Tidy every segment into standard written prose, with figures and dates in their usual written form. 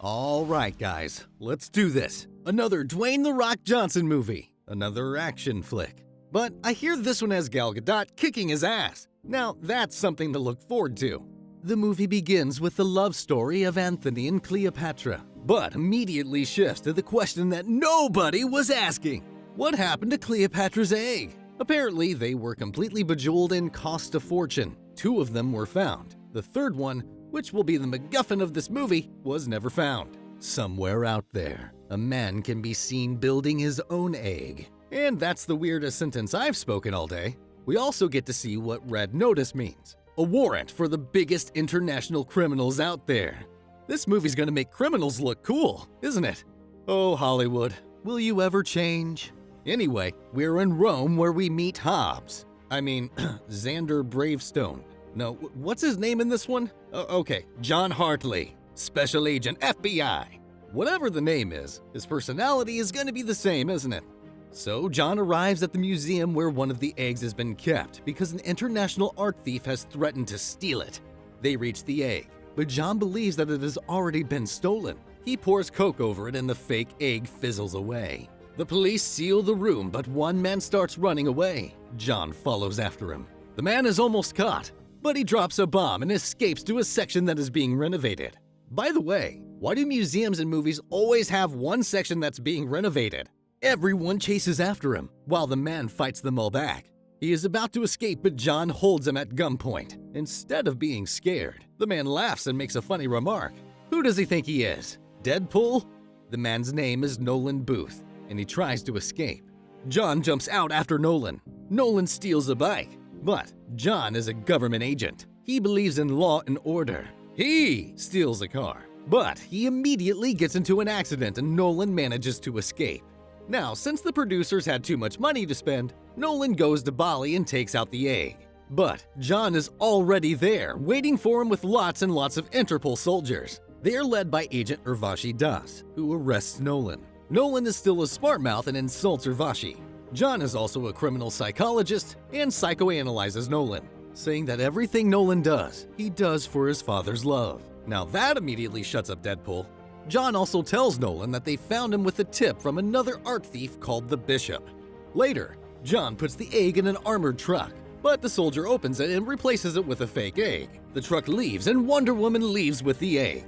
All right, guys, let's do this. Another Dwayne "The Rock" Johnson movie. Another action flick. But I hear this one has Gal Gadot kicking his ass. Now, that's something to look forward to. The movie begins with the love story of Anthony and Cleopatra, but immediately shifts to the question that nobody was asking. What happened to Cleopatra's egg? Apparently, they were completely bejeweled and cost a fortune. 2 of them were found. The third one, which will be the MacGuffin of this movie, was never found. Somewhere out there, a man can be seen building his own egg. And that's the weirdest sentence I've spoken all day. We also get to see what Red Notice means. A warrant for the biggest international criminals out there. This movie's gonna make criminals look cool, isn't it? Oh, Hollywood, will you ever change? Anyway, we're in Rome where we meet Hobbs. Xander Bravestone. No, what's his name in this one? Okay, John Hartley, Special Agent FBI. Whatever the name is, his personality is gonna be the same, isn't it? So John arrives at the museum where one of the eggs has been kept because an international art thief has threatened to steal it. They reach the egg, but John believes that it has already been stolen. He pours Coke over it and the fake egg fizzles away. The police seal the room, but one man starts running away. John follows after him. The man is almost caught, but he drops a bomb and escapes to a section that is being renovated. By the way, why do museums and movies always have one section that's being renovated? Everyone chases after him, while the man fights them all back. He is about to escape, but John holds him at gunpoint. Instead of being scared, the man laughs and makes a funny remark. Who does he think he is? Deadpool? The man's name is Nolan Booth, and he tries to escape. John jumps out after Nolan. Nolan steals a bike, but John is a government agent. He believes in law and order. He steals a car, but he immediately gets into an accident and Nolan manages to escape. Now, since the producers had too much money to spend, Nolan goes to Bali and takes out the egg. But John is already there, waiting for him with lots and lots of Interpol soldiers. They are led by Agent Urvashi Das, who arrests Nolan. Nolan is still a smart mouth and insults Urvashi. John is also a criminal psychologist and psychoanalyzes Nolan, saying that everything Nolan does, he does for his father's love. Now that immediately shuts up Deadpool. John also tells Nolan that they found him with a tip from another art thief called the Bishop. Later, John puts the egg in an armored truck, but the soldier opens it and replaces it with a fake egg. The truck leaves and Wonder Woman leaves with the egg.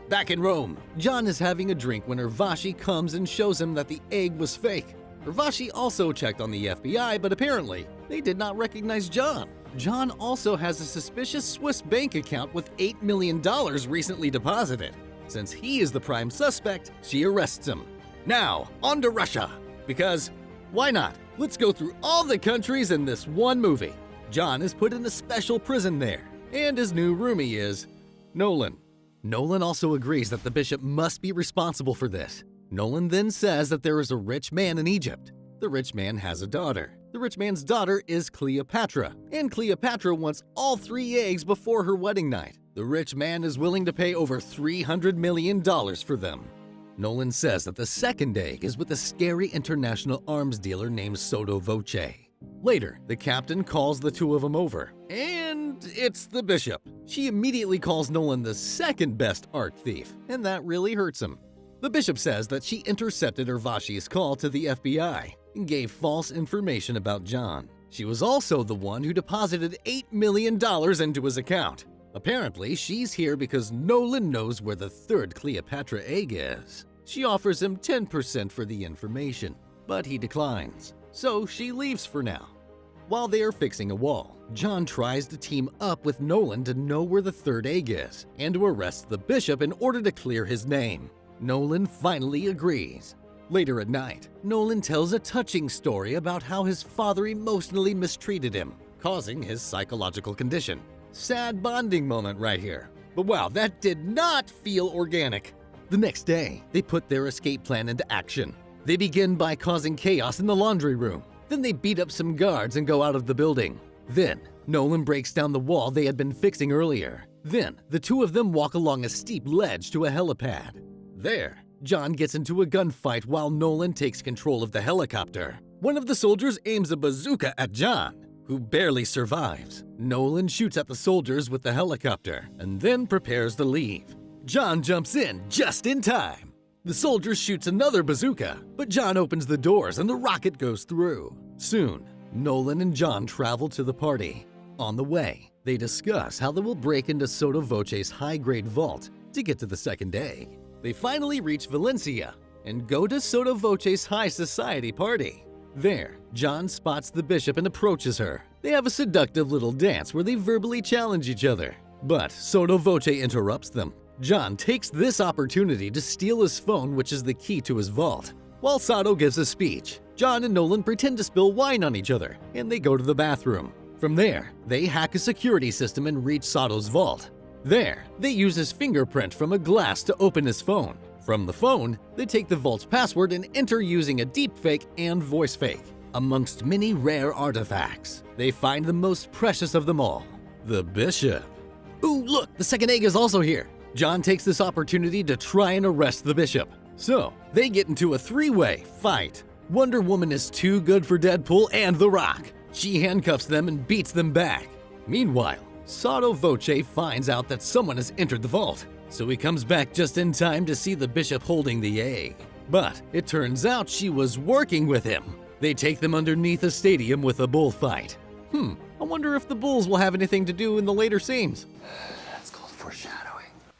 Back in Rome, John is having a drink when Urvashi comes and shows him that the egg was fake. Urvashi also checked on the FBI, but apparently, they did not recognize John. John also has a suspicious Swiss bank account with $8 million recently deposited. Since he is the prime suspect, she arrests him. Now, on to Russia. Because, why not? Let's go through all the countries in this one movie. John is put in a special prison there, and his new roomie is Nolan. Nolan also agrees that the bishop must be responsible for this. Nolan then says that there is a rich man in Egypt. The rich man has a daughter. The rich man's daughter is Cleopatra, and Cleopatra wants all 3 eggs before her wedding night. The rich man is willing to pay over $300 million for them. Nolan says that the second egg is with a scary international arms dealer named Sotto Voce. Later, the captain calls the 2 of them over, and it's the bishop. She immediately calls Nolan the second best art thief, and that really hurts him. The bishop says that she intercepted Urvashi's call to the FBI and gave false information about John. She was also the one who deposited $8 million into his account. Apparently, she's here because Nolan knows where the 3rd Cleopatra egg is. She offers him 10% for the information, but he declines, so she leaves for now. While they are fixing a wall, John tries to team up with Nolan to know where the 3rd egg is and to arrest the bishop in order to clear his name. Nolan finally agrees. Later at night, Nolan tells a touching story about how his father emotionally mistreated him, causing his psychological condition. Sad bonding moment right here. But wow, that did not feel organic. The next day, they put their escape plan into action. They begin by causing chaos in the laundry room. Then they beat up some guards and go out of the building. Then, Nolan breaks down the wall they had been fixing earlier. Then, the 2 of them walk along a steep ledge to a helipad. There, John gets into a gunfight while Nolan takes control of the helicopter. One of the soldiers aims a bazooka at John, who barely survives. Nolan shoots at the soldiers with the helicopter and then prepares to leave. John jumps in just in time. The soldier shoots another bazooka, but John opens the doors and the rocket goes through. Soon, Nolan and John travel to the party. On the way, they discuss how they will break into Sotto Voce's high-grade vault to get to the second egg. They finally reach Valencia and go to Sotto Voce's high society party. There, John spots the bishop and approaches her. They have a seductive little dance where they verbally challenge each other. But Sotto Voce interrupts them. John takes this opportunity to steal his phone, which is the key to his vault. While Sotto gives a speech, John and Nolan pretend to spill wine on each other, and they go to the bathroom. From there, they hack a security system and reach Sotto's vault. There, they use his fingerprint from a glass to open his phone. From the phone, they take the vault's password and enter using a deepfake and voice fake. Amongst many rare artifacts, they find the most precious of them all, the bishop. Ooh, look, the second egg is also here. John takes this opportunity to try and arrest the bishop. So, they get into a three-way fight. Wonder Woman is too good for Deadpool and The Rock. She handcuffs them and beats them back. Meanwhile, Sotto Voce finds out that someone has entered the vault, so he comes back just in time to see the bishop holding the egg. But it turns out she was working with him. They take them underneath a stadium with a bullfight. I wonder if the bulls will have anything to do in the later scenes. That's called foreshadowing.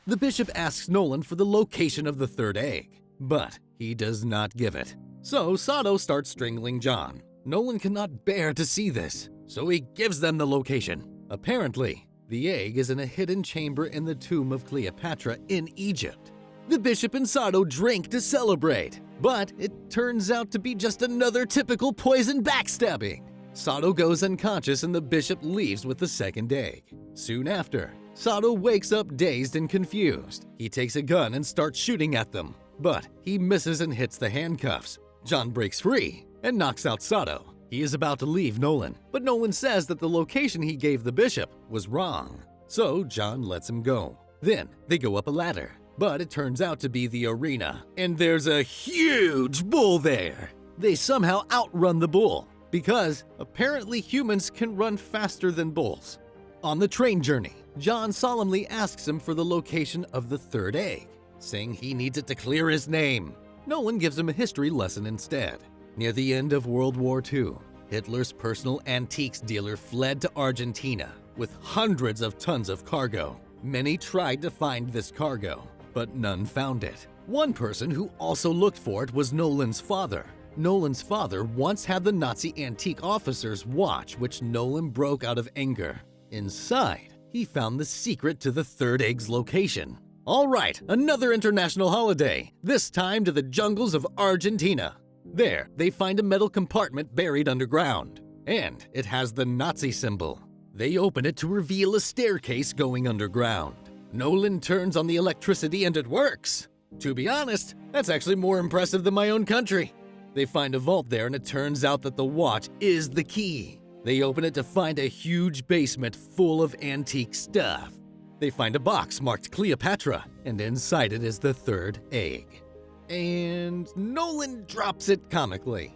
The bishop asks Nolan for the location of the third egg, but he does not give it. So Sotto starts strangling John. Nolan cannot bear to see this, so he gives them the location. Apparently, the egg is in a hidden chamber in the tomb of Cleopatra in Egypt. The bishop and Sotto drink to celebrate, but it turns out to be just another typical poison backstabbing. Sotto goes unconscious and the bishop leaves with the second egg. Soon after, Sotto wakes up dazed and confused. He takes a gun and starts shooting at them, but he misses and hits the handcuffs. John breaks free and knocks out Sotto. He is about to leave Nolan, but Nolan says that the location he gave the bishop was wrong. So John lets him go. Then they go up a ladder, but it turns out to be the arena, and there's a huge bull there. They somehow outrun the bull, because apparently humans can run faster than bulls. On the train journey, John solemnly asks him for the location of the third egg, saying he needs it to clear his name. Nolan gives him a history lesson instead. Near the end of World War II, Hitler's personal antiques dealer fled to Argentina with hundreds of tons of cargo. Many tried to find this cargo, but none found it. One person who also looked for it was Nolan's father. Nolan's father once had the Nazi antique officer's watch, which Nolan broke out of anger. Inside, he found the secret to the third egg's location. All right, another international holiday, this time to the jungles of Argentina. There, they find a metal compartment buried underground, and it has the Nazi symbol. They open it to reveal a staircase going underground. Nolan turns on the electricity and it works. To be honest, that's actually more impressive than my own country. They find a vault there and it turns out that the watch is the key. They open it to find a huge basement full of antique stuff. They find a box marked Cleopatra, and inside it is the third egg. And Nolan drops it comically.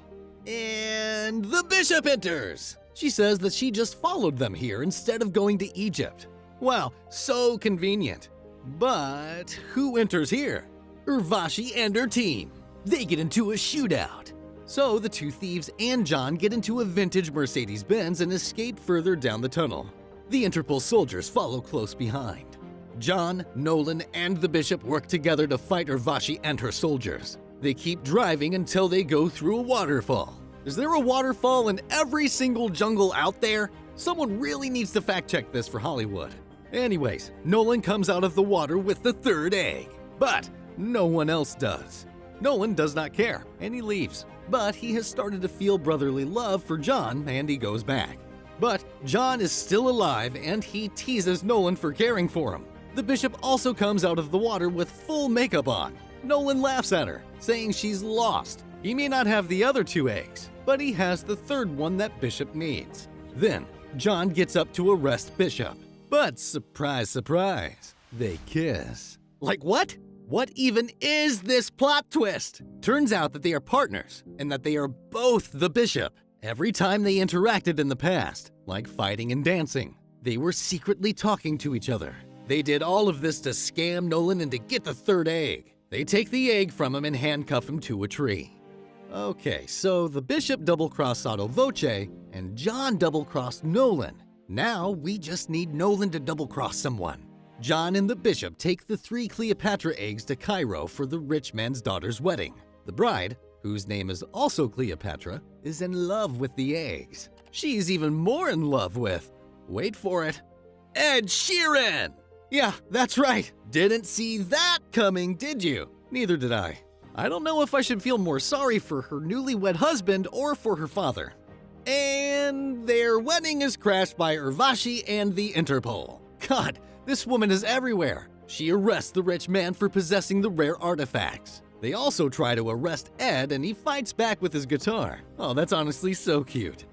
And the bishop enters! She says that she just followed them here instead of going to Egypt. Wow, so convenient. But who enters here? Urvashi and her team. They get into a shootout. So the two thieves and John get into a vintage Mercedes-Benz and escape further down the tunnel. The Interpol soldiers follow close behind. John, Nolan, and the bishop work together to fight Urvashi and her soldiers. They keep driving until they go through a waterfall. Is there a waterfall in every single jungle out there? Someone really needs to fact-check this for Hollywood. Anyways, Nolan comes out of the water with the third egg, but no one else does. Nolan does not care, and he leaves. But he has started to feel brotherly love for John, and he goes back. But John is still alive, and he teases Nolan for caring for him. The bishop also comes out of the water with full makeup on. Nolan laughs at her, saying she's lost. He may not have the other two eggs, but he has the third one that Bishop needs. Then, John gets up to arrest Bishop. But surprise, surprise, they kiss. Like what? What even is this plot twist? Turns out that they are partners, and that they are both the bishop. Every time they interacted in the past, like fighting and dancing, they were secretly talking to each other. They did all of this to scam Nolan and to get the third egg. They take the egg from him and handcuff him to a tree. Okay, so the Bishop double-crossed Sotto Voce, and John double-crossed Nolan. Now we just need Nolan to double-cross someone. John and the Bishop take the 3 Cleopatra eggs to Cairo for the rich man's daughter's wedding. The bride, whose name is also Cleopatra, is in love with the eggs. She's even more in love with, wait for it, Ed Sheeran! Yeah, that's right. Didn't see that coming, did you? Neither did I. I don't know if I should feel more sorry for her newlywed husband or for her father. And their wedding is crashed by Urvashi and the Interpol. God, this woman is everywhere. She arrests the rich man for possessing the rare artifacts. They also try to arrest Ed, and he fights back with his guitar. Oh, that's honestly so cute.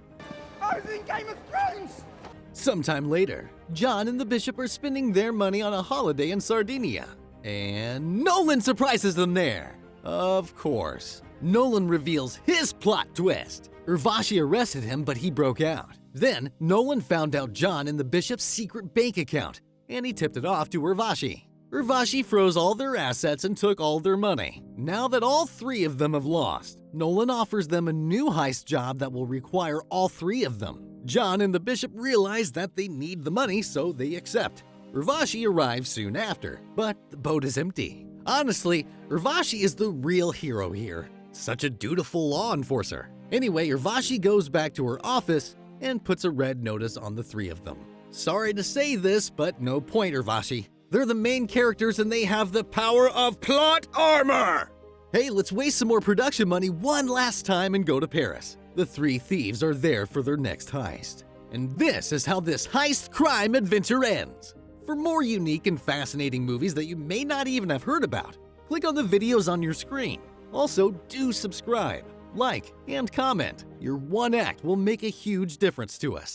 I was in Game of Thrones! Sometime later, John and the Bishop are spending their money on a holiday in Sardinia. And Nolan surprises them there. Of course. Nolan reveals his plot twist. Urvashi arrested him, but he broke out. Then, Nolan found out John and the Bishop's secret bank account, and he tipped it off to Urvashi. Urvashi froze all their assets and took all their money. Now that all 3 of them have lost, Nolan offers them a new heist job that will require all 3 of them. John and the Bishop realize that they need the money, so they accept. Urvashi arrives soon after, but the boat is empty. Honestly, Urvashi is the real hero here. Such a dutiful law enforcer. Anyway, Urvashi goes back to her office and puts a red notice on the 3 of them. Sorry to say this, but no point, Urvashi. They're the main characters and they have the power of plot armor! Hey, let's waste some more production money one last time and go to Paris. The 3 thieves are there for their next heist. And this is how this heist crime adventure ends. For more unique and fascinating movies that you may not even have heard about, click on the videos on your screen. Also, do subscribe, like, and comment. Your one act will make a huge difference to us.